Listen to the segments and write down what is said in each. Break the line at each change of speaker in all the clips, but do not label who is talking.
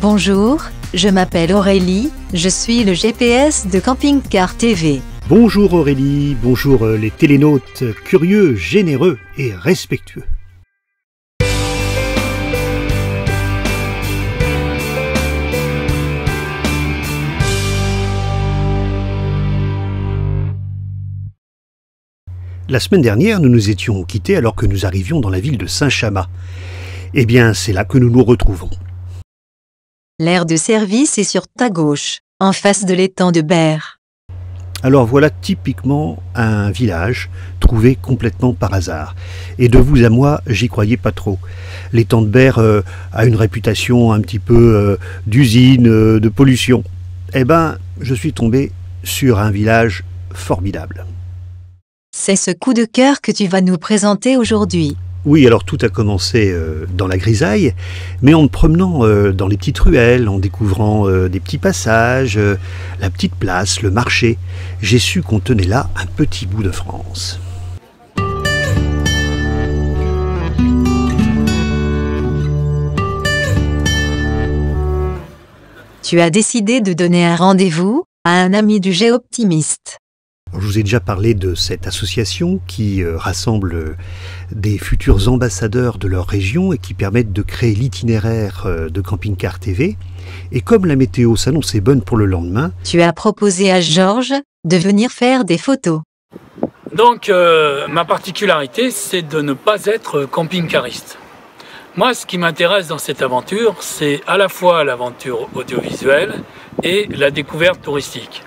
Bonjour, je m'appelle Aurélie, je suis le GPS de Camping Car TV.
Bonjour Aurélie, bonjour les télénautes curieux, généreux et respectueux. La semaine dernière, nous nous étions quittés alors que nous arrivions dans la ville de Saint-Chamas. Eh bien, c'est là que nous nous retrouvons.
L'aire de service est sur ta gauche, en face de l'étang de Berre.
Alors voilà typiquement un village trouvé complètement par hasard. Et de vous à moi, j'y croyais pas trop. L'étang de Berre a une réputation un petit peu d'usine, de pollution. Eh ben, je suis tombé sur un village formidable.
C'est ce coup de cœur que tu vas nous présenter aujourd'hui.
Oui, alors tout a commencé dans la grisaille, mais en me promenant dans les petites ruelles, en découvrant des petits passages, la petite place, le marché, j'ai su qu'on tenait là un petit bout de France.
Tu as décidé de donner un rendez-vous à un ami du Géoptimiste.
Je vous ai déjà parlé de cette association qui rassemble des futurs ambassadeurs de leur région et qui permettent de créer l'itinéraire de Camping Car TV. Et comme la météo s'annonçait bonne pour le lendemain,
Tu as proposé à Georges de venir faire des photos.
Donc, ma particularité, c'est de ne pas être camping-cariste. Moi, ce qui m'intéresse dans cette aventure, c'est à la fois l'aventure audiovisuelle et la découverte touristique.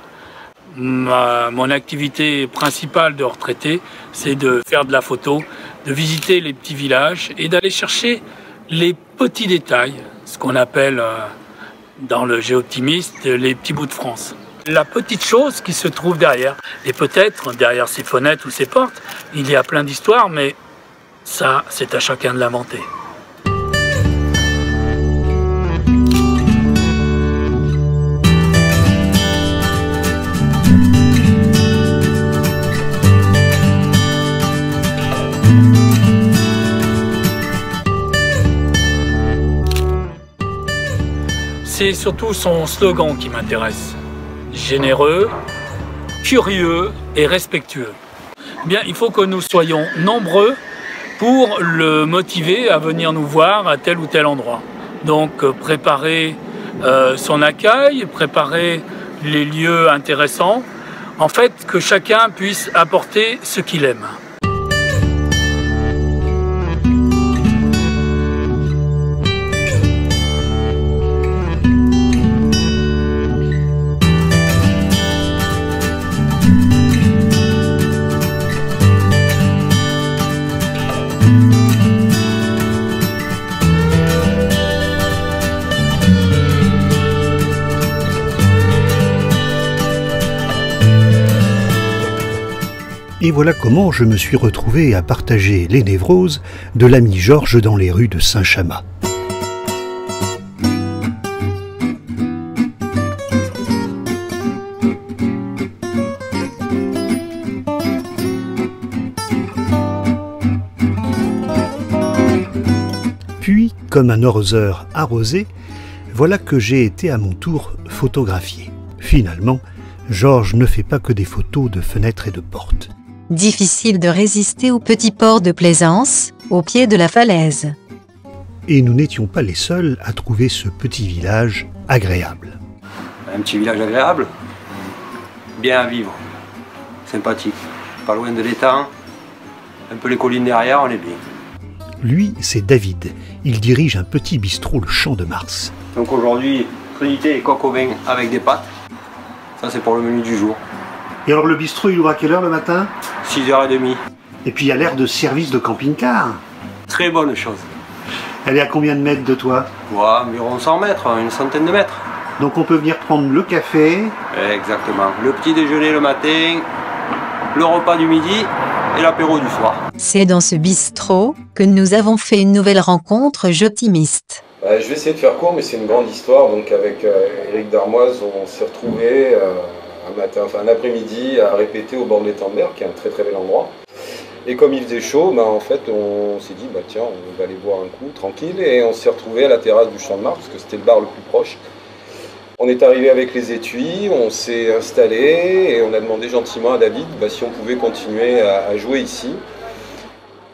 Mon activité principale de retraité, c'est de faire de la photo, de visiter les petits villages et d'aller chercher les petits détails, ce qu'on appelle dans le Géoptimiste les petits bouts de France. La petite chose qui se trouve derrière, et peut-être derrière ces fenêtres ou ces portes, il y a plein d'histoires, mais ça, c'est à chacun de l'inventer. C'est surtout son slogan qui m'intéresse. Généreux, curieux et respectueux. Bien, il faut que nous soyons nombreux pour le motiver à venir nous voir à tel ou tel endroit. Donc préparer son accueil, préparer les lieux intéressants. En fait, que chacun puisse apporter ce qu'il aime.
Et voilà comment je me suis retrouvé à partager les névroses de l'ami Georges dans les rues de Saint-Chamas. Puis, comme un arroseur arrosé, voilà que j'ai été à mon tour photographié. Finalement, Georges ne fait pas que des photos de fenêtres et de portes.
Difficile de résister au petit port de Plaisance, au pied de la falaise.
Et nous n'étions pas les seuls à trouver ce petit village agréable.
Un petit village agréable, bien à vivre, sympathique, pas loin de l'étang, un peu les collines derrière, on est bien.
Lui, c'est David. Il dirige un petit bistrot, le Champ de Mars.
Donc aujourd'hui, crudité et coq au vin avec des pâtes, ça c'est pour le menu du jour.
Et alors le bistrot, il ouvre à quelle heure le matin?
6h30.
Et puis il y a l'air de service de camping-car.
Très bonne chose.
Elle est à combien de mètres de toi?
Ouais, environ 100 mètres, une centaine de mètres.
Donc on peut venir prendre le café.
Exactement. Le petit déjeuner le matin, le repas du midi et l'apéro du soir.
C'est dans ce bistrot que nous avons fait une nouvelle rencontre Géoptimiste.
Je vais essayer de faire court, mais c'est une grande histoire. Donc avec Éric Darmoise, on s'est retrouvés un après-midi à répéter au bord de l'étang de Berre, qui est un très très bel endroit. Et comme il faisait chaud, en fait, on s'est dit, tiens, on va aller boire un coup, tranquille. Et on s'est retrouvé à la terrasse du Champ de Mars, parce que c'était le bar le plus proche. On est arrivé avec les étuis, on s'est installé et on a demandé gentiment à David si on pouvait continuer à jouer ici.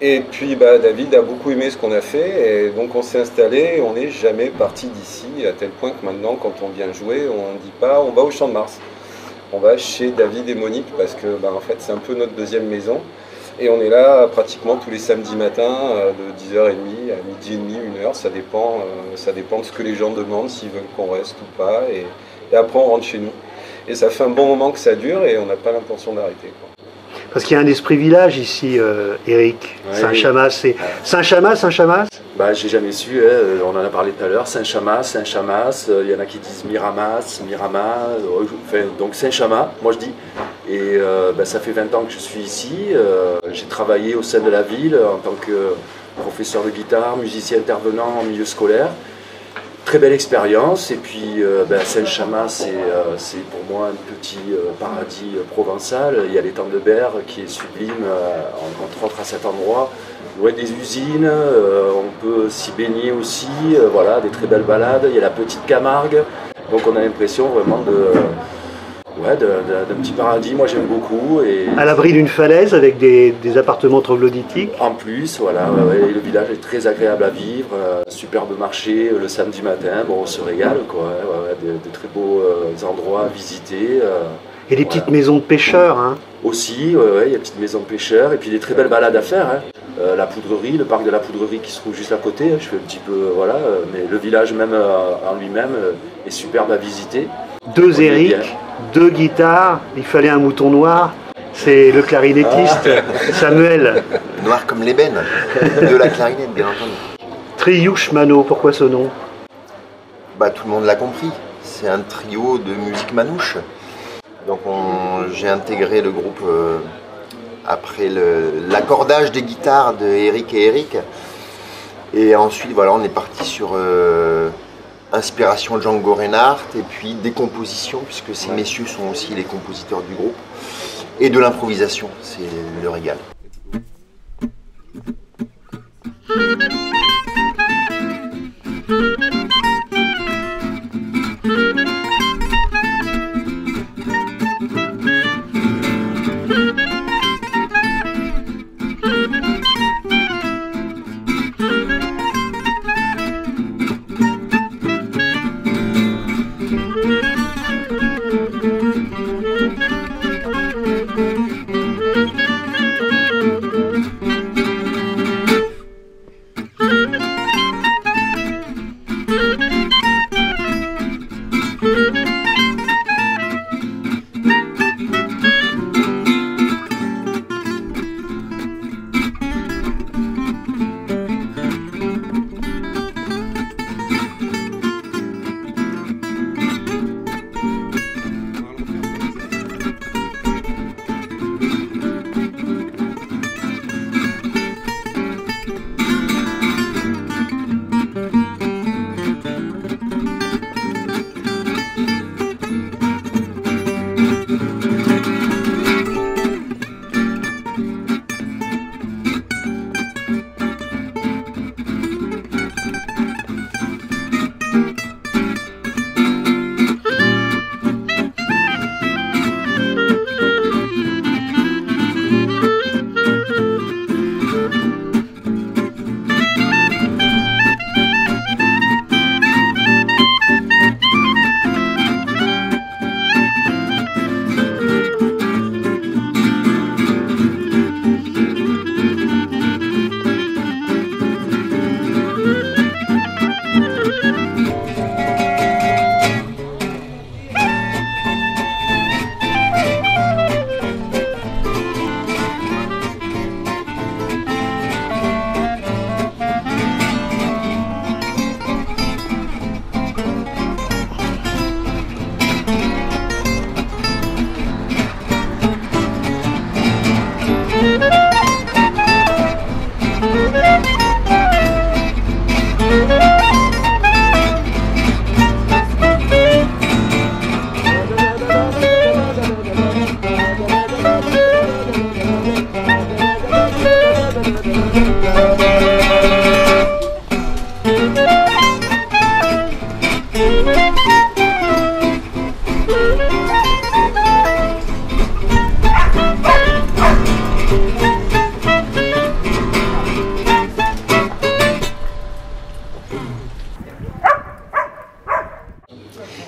Et puis David a beaucoup aimé ce qu'on a fait, et donc on s'est installé et on n'est jamais parti d'ici, à tel point que maintenant, quand on vient jouer, on ne dit pas on va au Champ de Mars. On va chez David et Monique, parce que en fait c'est un peu notre deuxième maison. Et on est là pratiquement tous les samedis matins, de 10h30 à midi et demi, 1h, ça dépend de ce que les gens demandent, s'ils veulent qu'on reste ou pas. Et après on rentre chez nous. Et ça fait un bon moment que ça dure et on n'a pas l'intention d'arrêter.
Parce qu'il y a un esprit village ici, Eric.
Ouais,
Saint-Chamas, c'est Saint-Chamas, Saint-Chamas?
J'ai jamais su, on en a parlé tout à l'heure, Saint-Chamas, Saint-Chamas, il y en a qui disent Miramas, Mirama, donc Saint-Chamas, moi je dis. Et ça fait 20 ans que je suis ici, j'ai travaillé au sein de la ville en tant que professeur de guitare, musicien intervenant en milieu scolaire. Très belle expérience, et puis Saint-Chamas c'est pour moi un petit paradis provençal. Il y a l'étang de Berre qui est sublime, entre autres à cet endroit, loin des usines, on peut s'y baigner aussi, voilà, des très belles balades. Il y a la petite Camargue, donc on a l'impression vraiment d'un petit paradis. Moi j'aime beaucoup. Et
à l'abri d'une falaise avec des appartements troglodytiques.
En plus, voilà, et le village est très agréable à vivre, superbe marché le samedi matin, on se régale, quoi, de très beaux endroits à visiter.
Et des petites maisons de pêcheurs. Hein.
Aussi, il y a des petites maisons de pêcheurs, et puis des très belles balades à faire. La Poudrerie, le parc de la Poudrerie qui se trouve juste à côté, je fais un petit peu, mais le village même en lui-même est superbe à visiter.
Deux Eric, deux guitares, il fallait un mouton noir, c'est le clarinettiste Samuel.
Noir comme l'ébène, de la clarinette bien entendu.
Triouche Mano, pourquoi ce nom?
Tout le monde l'a compris, c'est un trio de musique manouche. Donc j'ai intégré le groupe après l'accordage des guitares de Eric et Eric. Et ensuite voilà, on est parti sur inspiration de Django Reinhardt et puis des compositions, puisque ces messieurs sont aussi les compositeurs du groupe, et de l'improvisation, c'est le régal.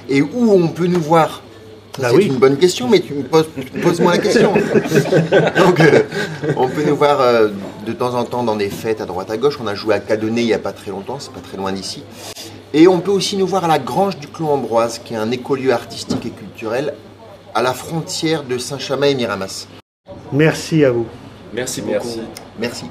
Et où on peut nous voir?
Bah
C'est
oui.
une bonne question, mais pose-moi la question. Donc, on peut nous voir de temps en temps dans des fêtes à droite à gauche. On a joué à Cadonnet il n'y a pas très longtemps, c'est pas très loin d'ici. Et on peut aussi nous voir à la Grange du Clos Ambroise, qui est un écolieu artistique et culturel à la frontière de Saint-Chamas et Miramas.
Merci à vous.
Merci beaucoup.
Merci.